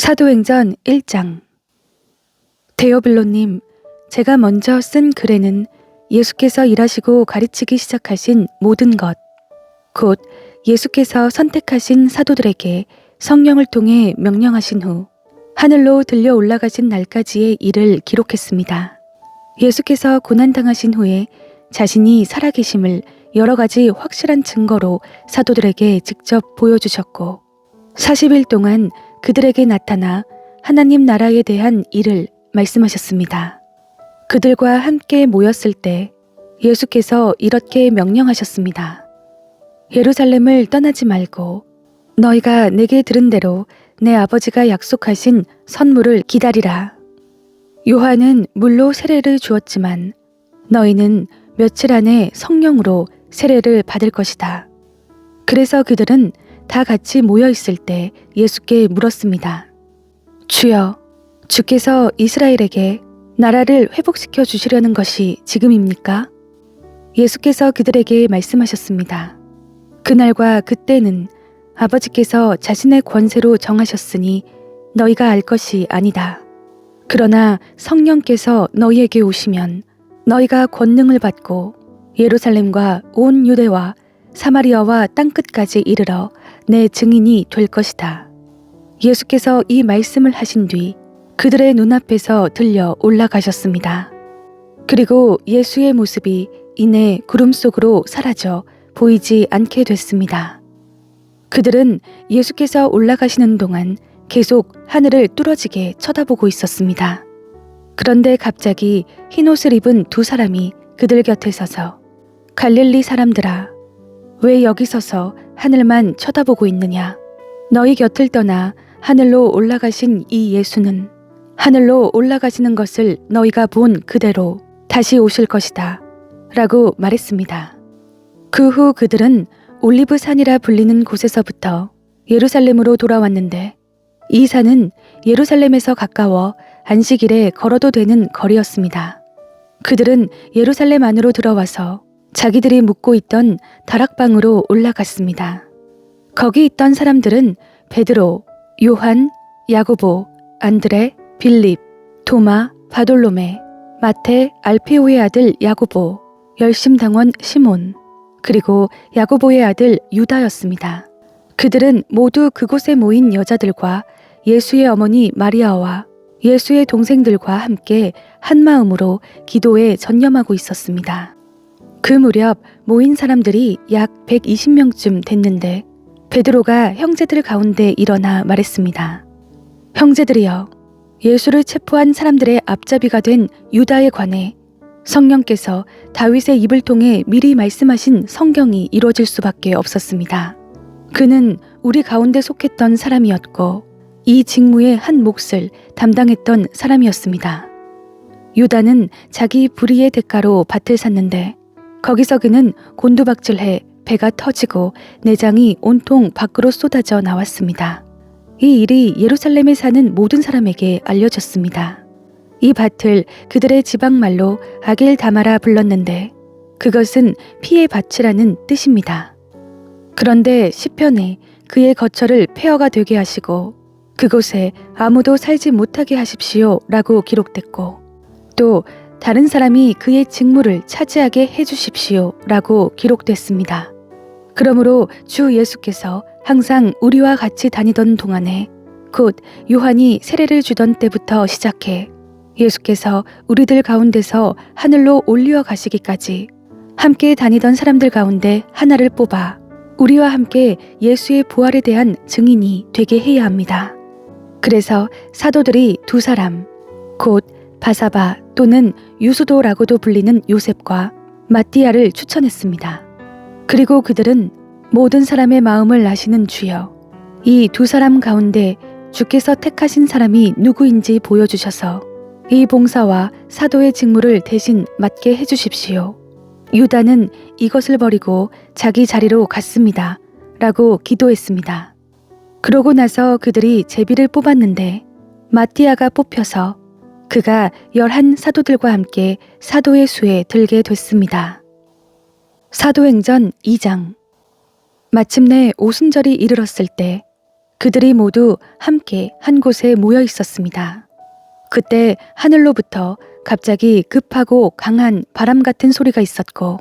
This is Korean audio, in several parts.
사도행전 1장. 데오빌로님, 제가 먼저 쓴 글에는 예수께서 일하시고 가르치기 시작하신 모든 것, 곧 예수께서 선택하신 사도들에게 성령을 통해 명령하신 후 하늘로 들려 올라가신 날까지의 일을 기록했습니다. 예수께서 고난당하신 후에 자신이 살아계심을 여러 가지 확실한 증거로 사도들에게 직접 보여주셨고 40일 동안 그들에게 나타나 하나님 나라에 대한 일을 말씀하셨습니다. 그들과 함께 모였을 때 예수께서 이렇게 명령하셨습니다. 예루살렘을 떠나지 말고 너희가 내게 들은 대로 내 아버지가 약속하신 선물을 기다리라. 요한은 물로 세례를 주었지만 너희는 며칠 안에 성령으로 세례를 받을 것이다. 그래서 그들은 다 같이 모여 있을 때 예수께 물었습니다. 주여, 주께서 이스라엘에게 나라를 회복시켜 주시려는 것이 지금입니까? 예수께서 그들에게 말씀하셨습니다. 그날과 그때는 아버지께서 자신의 권세로 정하셨으니 너희가 알 것이 아니다. 그러나 성령께서 너희에게 오시면 너희가 권능을 받고 예루살렘과 온 유대와 사마리아와 땅끝까지 이르러 내 증인이 될 것이다. 예수께서 이 말씀을 하신 뒤 그들의 눈앞에서 들려 올라가셨습니다. 그리고 예수의 모습이 이내 구름 속으로 사라져 보이지 않게 됐습니다. 그들은 예수께서 올라가시는 동안 계속 하늘을 뚫어지게 쳐다보고 있었습니다. 그런데 갑자기 흰옷을 입은 두 사람이 그들 곁에 서서 갈릴리 사람들아, 왜 여기 서서 하늘만 쳐다보고 있느냐? 너희 곁을 떠나 하늘로 올라가신 이 예수는 하늘로 올라가시는 것을 너희가 본 그대로 다시 오실 것이다. 라고 말했습니다. 그 후 그들은 올리브 산이라 불리는 곳에서부터 예루살렘으로 돌아왔는데 이 산은 예루살렘에서 가까워 안식일에 걸어도 되는 거리였습니다. 그들은 예루살렘 안으로 들어와서 자기들이 묵고 있던 다락방으로 올라갔습니다. 거기 있던 사람들은 베드로, 요한, 야고보, 안드레, 빌립, 도마, 바돌로메, 마태, 알페오의 아들 야고보, 열심당원 시몬, 그리고 야고보의 아들 유다였습니다. 그들은 모두 그곳에 모인 여자들과 예수의 어머니 마리아와 예수의 동생들과 함께 한마음으로 기도에 전념하고 있었습니다. 그 무렵 모인 사람들이 약 120명쯤 됐는데 베드로가 형제들 가운데 일어나 말했습니다. 형제들이여, 예수를 체포한 사람들의 앞잡이가 된 유다에 관해 성령께서 다윗의 입을 통해 미리 말씀하신 성경이 이루어질 수밖에 없었습니다. 그는 우리 가운데 속했던 사람이었고 이 직무의 한 몫을 담당했던 사람이었습니다. 유다는 자기 불의의 대가로 밭을 샀는데 거기서 그는 곤두박질해 배가 터지고 내장이 온통 밖으로 쏟아져 나왔습니다. 이 일이 예루살렘에 사는 모든 사람에게 알려졌습니다. 이 밭을 그들의 지방말로 아겔다마라 불렀는데 그것은 피의 밭이라는 뜻입니다. 그런데 시편에 그의 거처를 폐허가 되게 하시고 그곳에 아무도 살지 못하게 하십시오 라고 기록됐고 또 다른 사람이 그의 직무를 차지하게 해주십시오 라고 기록됐습니다. 그러므로 주 예수께서 항상 우리와 같이 다니던 동안에 곧 요한이 세례를 주던 때부터 시작해 예수께서 우리들 가운데서 하늘로 올리어 가시기까지 함께 다니던 사람들 가운데 하나를 뽑아 우리와 함께 예수의 부활에 대한 증인이 되게 해야 합니다. 그래서 사도들이 두 사람, 곧 바사바 또는 유수도라고도 불리는 요셉과 마띠아를 추천했습니다. 그리고 그들은 모든 사람의 마음을 아시는 주여, 이 두 사람 가운데 주께서 택하신 사람이 누구인지 보여주셔서 이 봉사와 사도의 직무를 대신 맡게 해주십시오. 유다는 이것을 버리고 자기 자리로 갔습니다. 라고 기도했습니다. 그러고 나서 그들이 제비를 뽑았는데 마띠아가 뽑혀서 그가 11 사도들과 함께 사도의 수에 들게 됐습니다. 사도행전 2장. 마침내 오순절이 이르렀을 때 그들이 모두 함께 한 곳에 모여 있었습니다. 그때 하늘로부터 갑자기 급하고 강한 바람 같은 소리가 있었고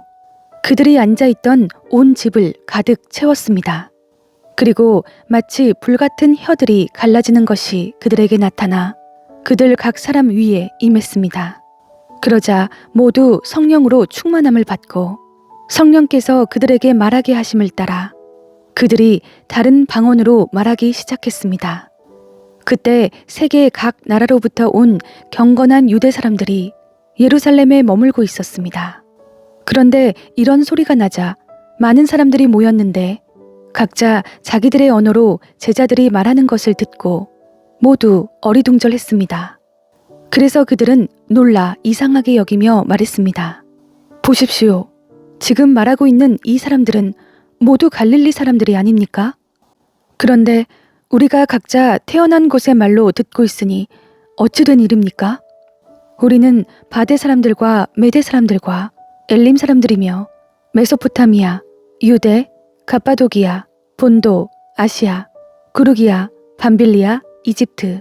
그들이 앉아있던 온 집을 가득 채웠습니다. 그리고 마치 불같은 혀들이 갈라지는 것이 그들에게 나타나 그들 각 사람 위에 임했습니다. 그러자 모두 성령으로 충만함을 받고 성령께서 그들에게 말하게 하심을 따라 그들이 다른 방언으로 말하기 시작했습니다. 그때 세계 각 나라로부터 온 경건한 유대 사람들이 예루살렘에 머물고 있었습니다. 그런데 이런 소리가 나자 많은 사람들이 모였는데 각자 자기들의 언어로 제자들이 말하는 것을 듣고 모두 어리둥절했습니다. 그래서 그들은 놀라 이상하게 여기며 말했습니다. 보십시오. 지금 말하고 있는 이 사람들은 모두 갈릴리 사람들이 아닙니까? 그런데 우리가 각자 태어난 곳의 말로 듣고 있으니 어찌 된 일입니까? 우리는 바데 사람들과 메데 사람들과 엘림 사람들이며 메소포타미아, 유대, 갑바도기아, 본도, 아시아, 구르기아, 밤빌리아, 이집트,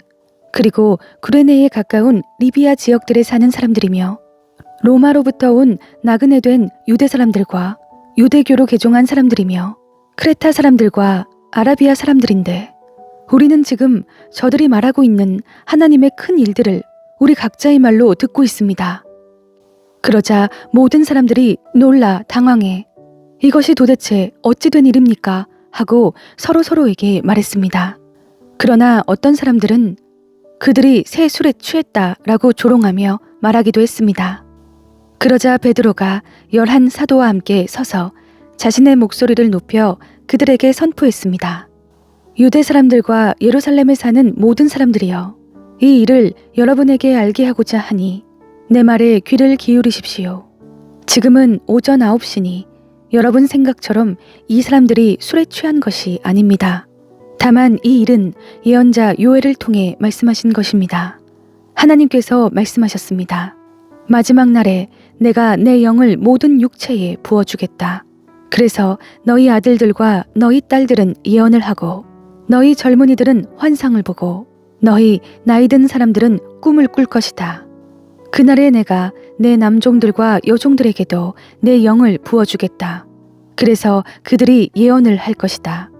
그리고 구레네에 가까운 리비아 지역들에 사는 사람들이며 로마로부터 온 나그네 된 유대 사람들과 유대교로 개종한 사람들이며 크레타 사람들과 아라비아 사람들인데 우리는 지금 저들이 말하고 있는 하나님의 큰 일들을 우리 각자의 말로 듣고 있습니다. 그러자 모든 사람들이 놀라 당황해 이것이 도대체 어찌 된 일입니까? 하고 서로에게 말했습니다. 그러나 어떤 사람들은 그들이 새 술에 취했다라고 조롱하며 말하기도 했습니다. 그러자 베드로가 11 사도와 함께 서서 자신의 목소리를 높여 그들에게 선포했습니다. 유대 사람들과 예루살렘에 사는 모든 사람들이여, 이 일을 여러분에게 알게 하고자 하니 내 말에 귀를 기울이십시오. 지금은 오전 9시니 여러분 생각처럼 이 사람들이 술에 취한 것이 아닙니다. 다만 이 일은 예언자 요엘을 통해 말씀하신 것입니다. 하나님께서 말씀하셨습니다. 마지막 날에 내가 내 영을 모든 육체에 부어주겠다. 그래서 너희 아들들과 너희 딸들은 예언을 하고 너희 젊은이들은 환상을 보고 너희 나이든 사람들은 꿈을 꿀 것이다. 그날에 내가 내 남종들과 여종들에게도 내 영을 부어주겠다. 그래서 그들이 예언을 할 것이다.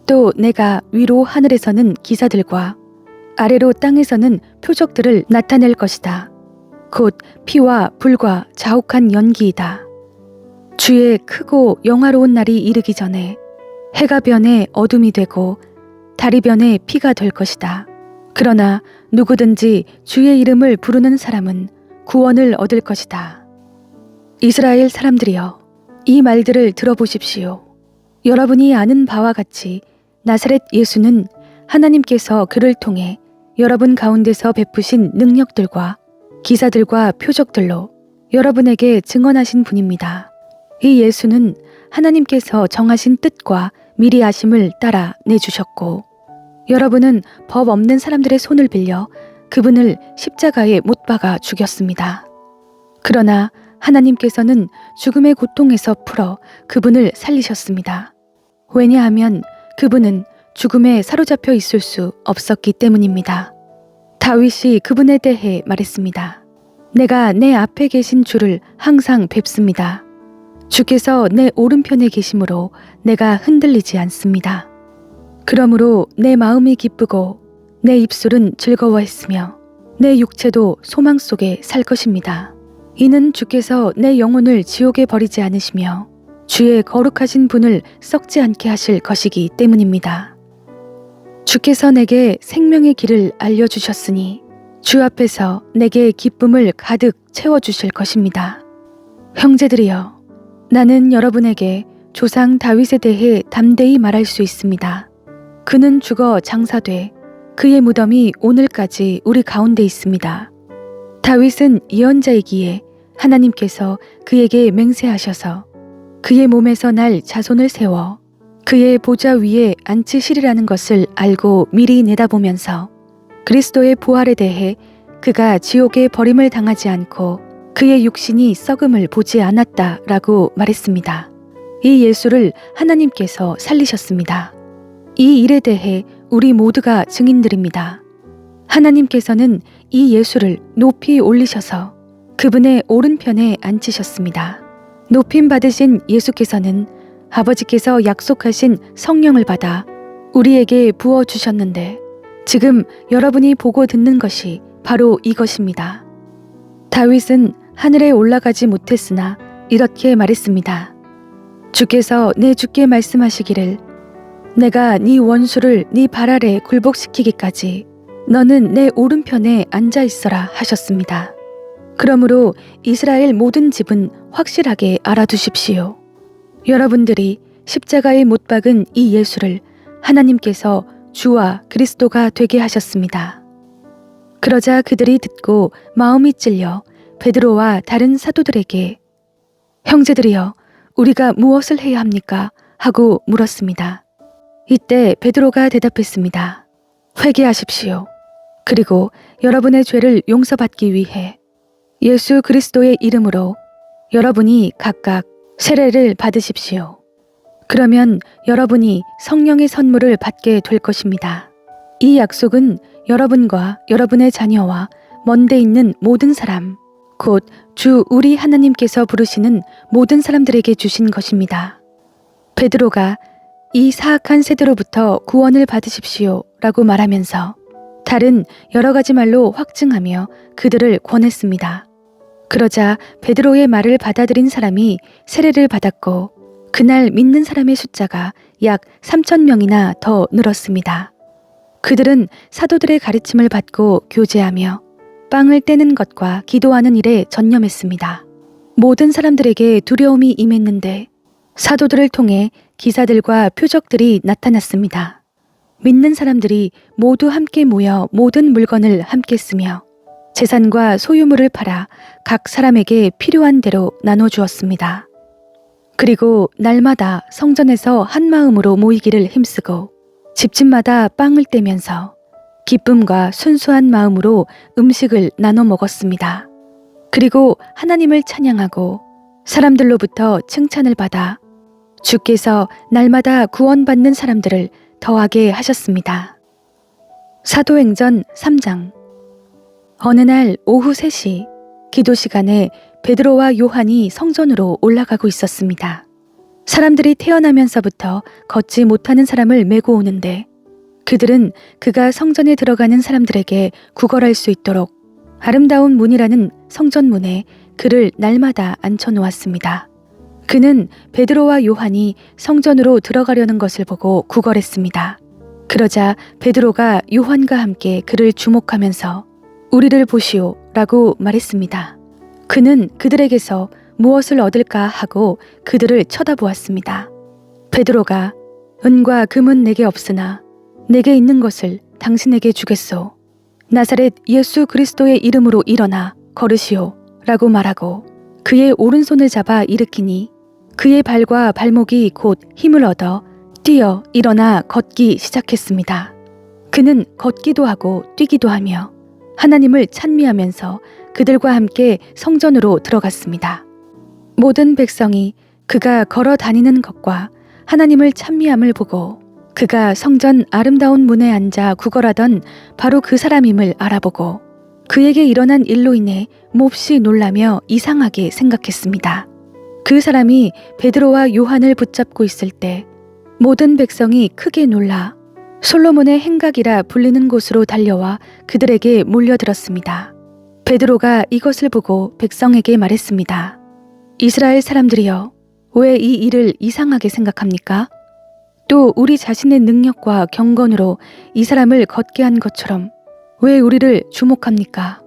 또 내가 위로 하늘에서는 기사들과 아래로 땅에서는 표적들을 나타낼 것이다. 곧 피와 불과 자욱한 연기이다. 주의 크고 영화로운 날이 이르기 전에 해가 변해 어둠이 되고 달이 변해 피가 될 것이다. 그러나 누구든지 주의 이름을 부르는 사람은 구원을 얻을 것이다. 이스라엘 사람들이여, 이 말들을 들어보십시오. 여러분이 아는 바와 같이 나사렛 예수는 하나님께서 그를 통해 여러분 가운데서 베푸신 능력들과 기사들과 표적들로 여러분에게 증언하신 분입니다. 이 예수는 하나님께서 정하신 뜻과 미리 아심을 따라 내주셨고 여러분은 법 없는 사람들의 손을 빌려 그분을 십자가에 못 박아 죽였습니다. 그러나 하나님께서는 죽음의 고통에서 풀어 그분을 살리셨습니다. 왜냐하면 그분은 죽음에 사로잡혀 있을 수 없었기 때문입니다. 다윗이 그분에 대해 말했습니다. 내가 내 앞에 계신 주를 항상 뵙습니다. 주께서 내 오른편에 계심으로 내가 흔들리지 않습니다. 그러므로 내 마음이 기쁘고 내 입술은 즐거워했으며 내 육체도 소망 속에 살 것입니다. 이는 주께서 내 영혼을 지옥에 버리지 않으시며 주의 거룩하신 분을 썩지 않게 하실 것이기 때문입니다. 주께서 내게 생명의 길을 알려주셨으니 주 앞에서 내게 기쁨을 가득 채워주실 것입니다. 형제들이여, 나는 여러분에게 조상 다윗에 대해 담대히 말할 수 있습니다. 그는 죽어 장사돼 그의 무덤이 오늘까지 우리 가운데 있습니다. 다윗은 예언자이기에 하나님께서 그에게 맹세하셔서 그의 몸에서 날 자손을 세워 그의 보좌 위에 앉히시리라는 것을 알고 미리 내다보면서 그리스도의 부활에 대해 그가 지옥에 버림을 당하지 않고 그의 육신이 썩음을 보지 않았다라고 말했습니다. 이 예수를 하나님께서 살리셨습니다. 이 일에 대해 우리 모두가 증인들입니다. 하나님께서는 이 예수를 높이 올리셔서 그분의 오른편에 앉히셨습니다. 높임 받으신 예수께서는 아버지께서 약속하신 성령을 받아 우리에게 부어주셨는데 지금 여러분이 보고 듣는 것이 바로 이것입니다. 다윗은 하늘에 올라가지 못했으나 이렇게 말했습니다. 주께서 내 주께 말씀하시기를 내가 네 원수를 네 발 아래 굴복시키기까지 너는 내 오른편에 앉아 있어라 하셨습니다. 그러므로 이스라엘 모든 집은 확실하게 알아두십시오. 여러분들이 십자가에 못 박은 이 예수를 하나님께서 주와 그리스도가 되게 하셨습니다. 그러자 그들이 듣고 마음이 찔려 베드로와 다른 사도들에게 형제들이여 우리가 무엇을 해야 합니까? 하고 물었습니다. 이때 베드로가 대답했습니다. 회개하십시오. 그리고 여러분의 죄를 용서받기 위해 예수 그리스도의 이름으로 여러분이 각각 세례를 받으십시오. 그러면 여러분이 성령의 선물을 받게 될 것입니다. 이 약속은 여러분과 여러분의 자녀와 먼데 있는 모든 사람, 곧 주 우리 하나님께서 부르시는 모든 사람들에게 주신 것입니다. 베드로가 이 사악한 세대로부터 구원을 받으십시오 라고 말하면서 다른 여러 가지 말로 확증하며 그들을 권했습니다. 그러자 베드로의 말을 받아들인 사람이 세례를 받았고 그날 믿는 사람의 숫자가 약 3,000명이나 더 늘었습니다. 그들은 사도들의 가르침을 받고 교제하며 빵을 떼는 것과 기도하는 일에 전념했습니다. 모든 사람들에게 두려움이 임했는데 사도들을 통해 기사들과 표적들이 나타났습니다. 믿는 사람들이 모두 함께 모여 모든 물건을 함께 쓰며 재산과 소유물을 팔아 각 사람에게 필요한 대로 나눠주었습니다. 그리고 날마다 성전에서 한 마음으로 모이기를 힘쓰고 집집마다 빵을 떼면서 기쁨과 순수한 마음으로 음식을 나눠 먹었습니다. 그리고 하나님을 찬양하고 사람들로부터 칭찬을 받아 주께서 날마다 구원받는 사람들을 더하게 하셨습니다. 사도행전 3장. 어느 날 오후 3시 기도 시간에 베드로와 요한이 성전으로 올라가고 있었습니다. 사람들이 태어나면서부터 걷지 못하는 사람을 메고 오는데 그들은 그가 성전에 들어가는 사람들에게 구걸할 수 있도록 아름다운 문이라는 성전문에 그를 날마다 앉혀놓았습니다. 그는 베드로와 요한이 성전으로 들어가려는 것을 보고 구걸했습니다. 그러자 베드로가 요한과 함께 그를 주목하면서 우리를 보시오 라고 말했습니다. 그는 그들에게서 무엇을 얻을까 하고 그들을 쳐다보았습니다. 베드로가 은과 금은 내게 없으나 내게 있는 것을 당신에게 주겠소. 나사렛 예수 그리스도의 이름으로 일어나 걸으시오 라고 말하고 그의 오른손을 잡아 일으키니 그의 발과 발목이 곧 힘을 얻어 뛰어 일어나 걷기 시작했습니다. 그는 걷기도 하고 뛰기도 하며 하나님을 찬미하면서 그들과 함께 성전으로 들어갔습니다. 모든 백성이 그가 걸어 다니는 것과 하나님을 찬미함을 보고 그가 성전 아름다운 문에 앉아 구걸하던 바로 그 사람임을 알아보고 그에게 일어난 일로 인해 몹시 놀라며 이상하게 생각했습니다. 그 사람이 베드로와 요한을 붙잡고 있을 때 모든 백성이 크게 놀라 솔로몬의 행각이라 불리는 곳으로 달려와 그들에게 몰려들었습니다. 베드로가 이것을 보고 백성에게 말했습니다. 이스라엘 사람들이여, 왜 이 일을 이상하게 생각합니까? 또 우리 자신의 능력과 경건으로 이 사람을 걷게 한 것처럼 왜 우리를 주목합니까?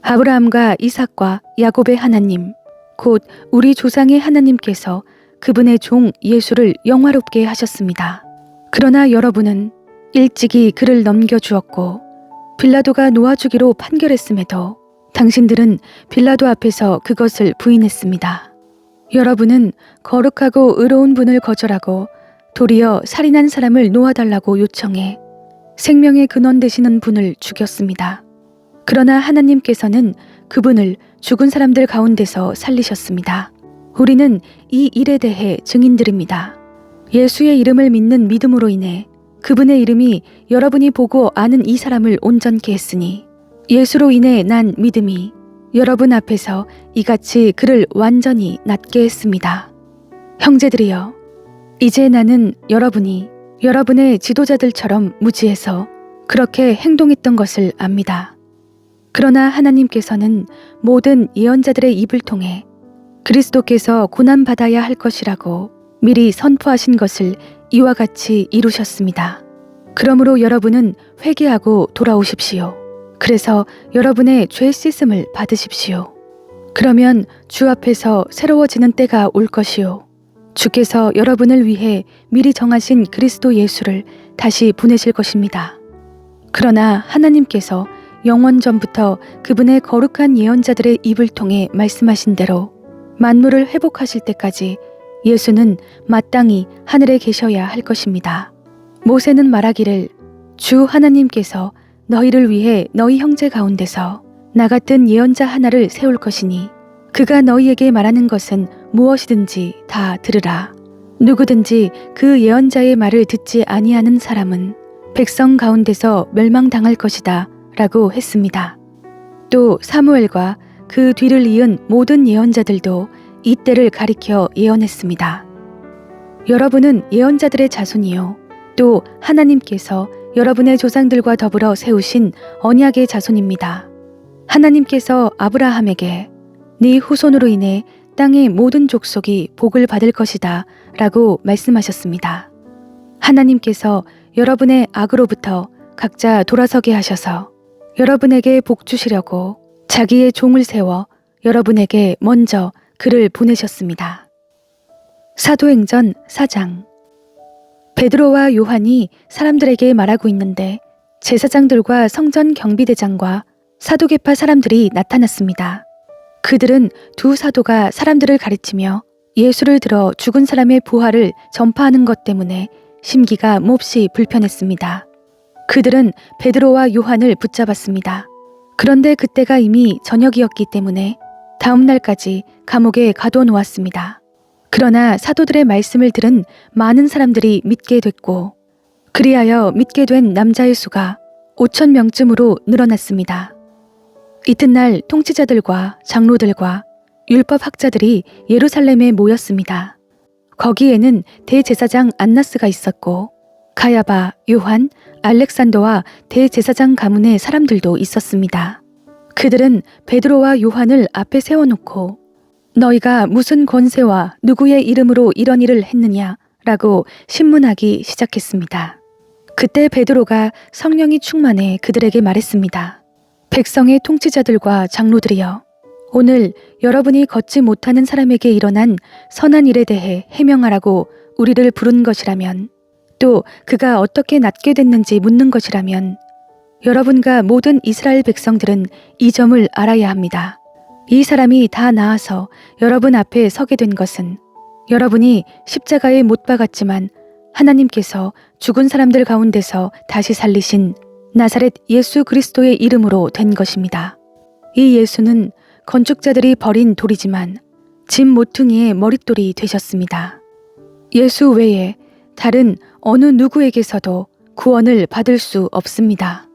아브라함과 이삭과 야곱의 하나님, 곧 우리 조상의 하나님께서 그분의 종 예수를 영화롭게 하셨습니다. 그러나 여러분은 일찍이 그를 넘겨주었고 빌라도가 놓아주기로 판결했음에도 당신들은 빌라도 앞에서 그것을 부인했습니다. 여러분은 거룩하고 의로운 분을 거절하고 도리어 살인한 사람을 놓아달라고 요청해 생명의 근원 되시는 분을 죽였습니다. 그러나 하나님께서는 그분을 죽은 사람들 가운데서 살리셨습니다. 우리는 이 일에 대해 증인들입니다. 예수의 이름을 믿는 믿음으로 인해 그분의 이름이 여러분이 보고 아는 이 사람을 온전케 했으니 예수로 인해 난 믿음이 여러분 앞에서 이같이 그를 완전히 낫게 했습니다. 형제들이여, 이제 나는 여러분이 여러분의 지도자들처럼 무지해서 그렇게 행동했던 것을 압니다. 그러나 하나님께서는 모든 예언자들의 입을 통해 그리스도께서 고난받아야 할 것이라고 미리 선포하신 것을 이와 같이 이루셨습니다. 그러므로 여러분은 회개하고 돌아오십시오. 그래서 여러분의 죄 씻음을 받으십시오. 그러면 주 앞에서 새로워지는 때가 올 것이요. 주께서 여러분을 위해 미리 정하신 그리스도 예수를 다시 보내실 것입니다. 그러나 하나님께서 영원 전부터 그분의 거룩한 예언자들의 입을 통해 말씀하신 대로 만물을 회복하실 때까지 예수는 마땅히 하늘에 계셔야 할 것입니다. 모세는 말하기를 주 하나님께서 너희를 위해 너희 형제 가운데서 나 같은 예언자 하나를 세울 것이니 그가 너희에게 말하는 것은 무엇이든지 다 들으라. 누구든지 그 예언자의 말을 듣지 아니하는 사람은 백성 가운데서 멸망당할 것이다 라고 했습니다. 또 사무엘과 그 뒤를 이은 모든 예언자들도 이 때를 가리켜 예언했습니다. 여러분은 예언자들의 자손이요. 또 하나님께서 여러분의 조상들과 더불어 세우신 언약의 자손입니다. 하나님께서 아브라함에게 네 후손으로 인해 땅의 모든 족속이 복을 받을 것이다 라고 말씀하셨습니다. 하나님께서 여러분의 악으로부터 각자 돌아서게 하셔서 여러분에게 복 주시려고 자기의 종을 세워 여러분에게 먼저 그를 보내셨습니다. 사도행전 4장. 베드로와 요한이 사람들에게 말하고 있는데 제사장들과 성전 경비대장과 사도계파 사람들이 나타났습니다. 그들은 두 사도가 사람들을 가르치며 예수를 들어 죽은 사람의 부활을 전파하는 것 때문에 심기가 몹시 불편했습니다. 그들은 베드로와 요한을 붙잡았습니다. 그런데 그때가 이미 저녁이었기 때문에 다음 날까지 감옥에 가둬놓았습니다. 그러나 사도들의 말씀을 들은 많은 사람들이 믿게 됐고 그리하여 믿게 된 남자의 수가 5,000명쯤으로 늘어났습니다. 이튿날 통치자들과 장로들과 율법학자들이 예루살렘에 모였습니다. 거기에는 대제사장 안나스가 있었고 가야바, 요한, 알렉산더와 대제사장 가문의 사람들도 있었습니다. 그들은 베드로와 요한을 앞에 세워놓고 너희가 무슨 권세와 누구의 이름으로 이런 일을 했느냐 라고 신문하기 시작했습니다. 그때 베드로가 성령이 충만해 그들에게 말했습니다. 백성의 통치자들과 장로들이여, 오늘 여러분이 걷지 못하는 사람에게 일어난 선한 일에 대해 해명하라고 우리를 부른 것이라면, 또 그가 어떻게 낫게 됐는지 묻는 것이라면 여러분과 모든 이스라엘 백성들은 이 점을 알아야 합니다. 이 사람이 다 나아서 여러분 앞에 서게 된 것은 여러분이 십자가에 못 박았지만 하나님께서 죽은 사람들 가운데서 다시 살리신 나사렛 예수 그리스도의 이름으로 된 것입니다. 이 예수는 건축자들이 버린 돌이지만 집 모퉁이의 머릿돌이 되셨습니다. 예수 외에 다른 어느 누구에게서도 구원을 받을 수 없습니다.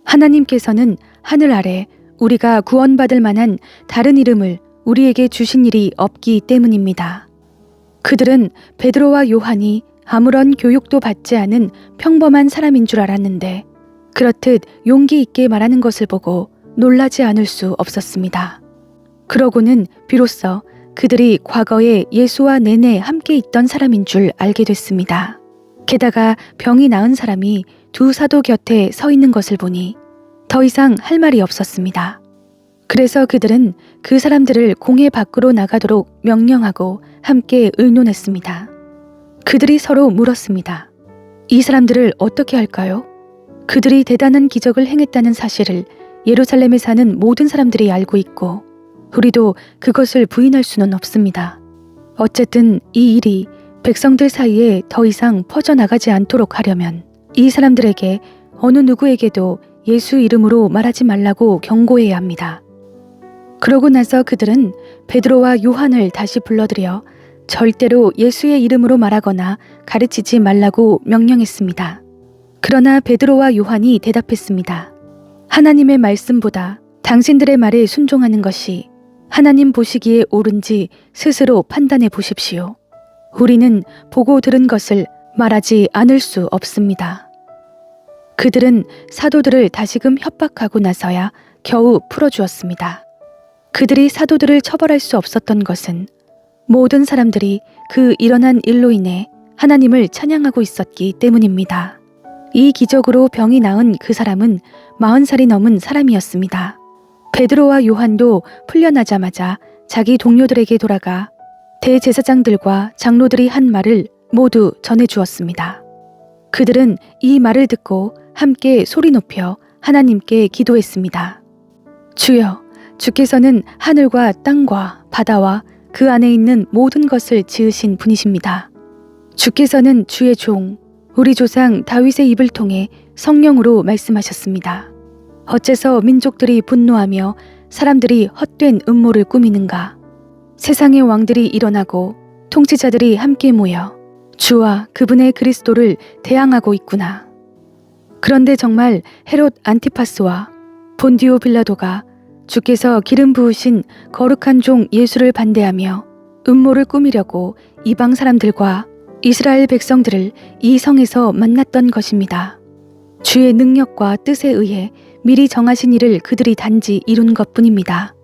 하나님께서는 하늘 아래 우리가 구원받을 만한 다른 이름을 우리에게 주신 일이 없기 때문입니다. 그들은 베드로와 요한이 아무런 교육도 받지 않은 평범한 사람인 줄 알았는데 그렇듯 용기 있게 말하는 것을 보고 놀라지 않을 수 없었습니다. 그러고는 비로소 그들이 과거에 예수와 내내 함께 있던 사람인 줄 알게 됐습니다. 게다가 병이 나은 사람이 두 사도 곁에 서 있는 것을 보니 더 이상 할 말이 없었습니다. 그래서 그들은 그 사람들을 공회 밖으로 나가도록 명령하고 함께 의논했습니다. 그들이 서로 물었습니다. 이 사람들을 어떻게 할까요? 그들이 대단한 기적을 행했다는 사실을 예루살렘에 사는 모든 사람들이 알고 있고 우리도 그것을 부인할 수는 없습니다. 어쨌든 이 일이 백성들 사이에 더 이상 퍼져나가지 않도록 하려면 이 사람들에게 어느 누구에게도 예수 이름으로 말하지 말라고 경고해야 합니다. 그러고 나서 그들은 베드로와 요한을 다시 불러들여 절대로 예수의 이름으로 말하거나 가르치지 말라고 명령했습니다. 그러나 베드로와 요한이 대답했습니다. 하나님의 말씀보다 당신들의 말에 순종하는 것이 하나님 보시기에 옳은지 스스로 판단해 보십시오. 우리는 보고 들은 것을 말하지 않을 수 없습니다. 그들은 사도들을 다시금 협박하고 나서야 겨우 풀어주었습니다. 그들이 사도들을 처벌할 수 없었던 것은 모든 사람들이 그 일어난 일로 인해 하나님을 찬양하고 있었기 때문입니다. 이 기적으로 병이 나은 그 사람은 40살이 넘은 사람이었습니다. 베드로와 요한도 풀려나자마자 자기 동료들에게 돌아가 대제사장들과 장로들이 한 말을 모두 전해주었습니다. 그들은 이 말을 듣고 함께 소리 높여 하나님께 기도했습니다. 주여, 주께서는 하늘과 땅과 바다와 그 안에 있는 모든 것을 지으신 분이십니다. 주께서는 주의 종, 우리 조상 다윗의 입을 통해 성령으로 말씀하셨습니다. 어째서 민족들이 분노하며 사람들이 헛된 음모를 꾸미는가? 세상의 왕들이 일어나고 통치자들이 함께 모여 주와 그분의 그리스도를 대항하고 있구나. 그런데 정말 헤롯 안티파스와 본디오 빌라도가 주께서 기름 부으신 거룩한 종 예수를 반대하며 음모를 꾸미려고 이방 사람들과 이스라엘 백성들을 이 성에서 만났던 것입니다. 주의 능력과 뜻에 의해 미리 정하신 일을 그들이 단지 이룬 것뿐입니다.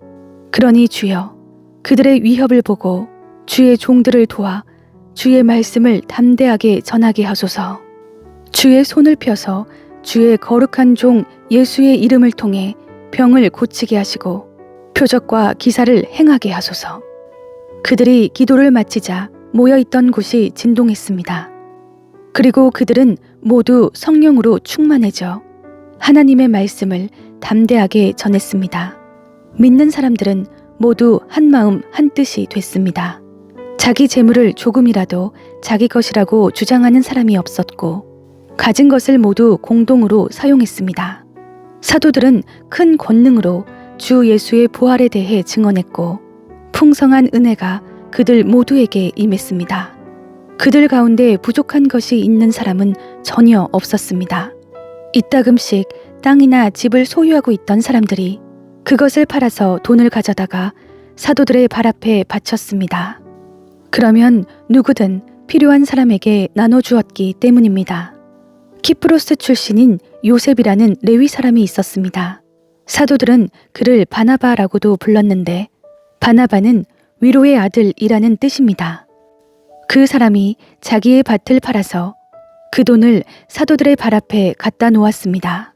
그러니 주여, 그들의 위협을 보고 주의 종들을 도와 주의 말씀을 담대하게 전하게 하소서. 주의 손을 펴서 주의 거룩한 종 예수의 이름을 통해 병을 고치게 하시고 표적과 기사를 행하게 하소서. 그들이 기도를 마치자 모여있던 곳이 진동했습니다. 그리고 그들은 모두 성령으로 충만해져 하나님의 말씀을 담대하게 전했습니다. 믿는 사람들은 모두 한마음 한뜻이 됐습니다. 자기 재물을 조금이라도 자기 것이라고 주장하는 사람이 없었고 가진 것을 모두 공동으로 사용했습니다. 사도들은 큰 권능으로 주 예수의 부활에 대해 증언했고 풍성한 은혜가 그들 모두에게 임했습니다. 그들 가운데 부족한 것이 있는 사람은 전혀 없었습니다. 이따금씩 땅이나 집을 소유하고 있던 사람들이 그것을 팔아서 돈을 가져다가 사도들의 발 앞에 바쳤습니다. 그러면 누구든 필요한 사람에게 나눠주었기 때문입니다. 키프로스 출신인 요셉이라는 레위 사람이 있었습니다. 사도들은 그를 바나바라고도 불렀는데 바나바는 위로의 아들이라는 뜻입니다. 그 사람이 자기의 밭을 팔아서 그 돈을 사도들의 발 앞에 갖다 놓았습니다.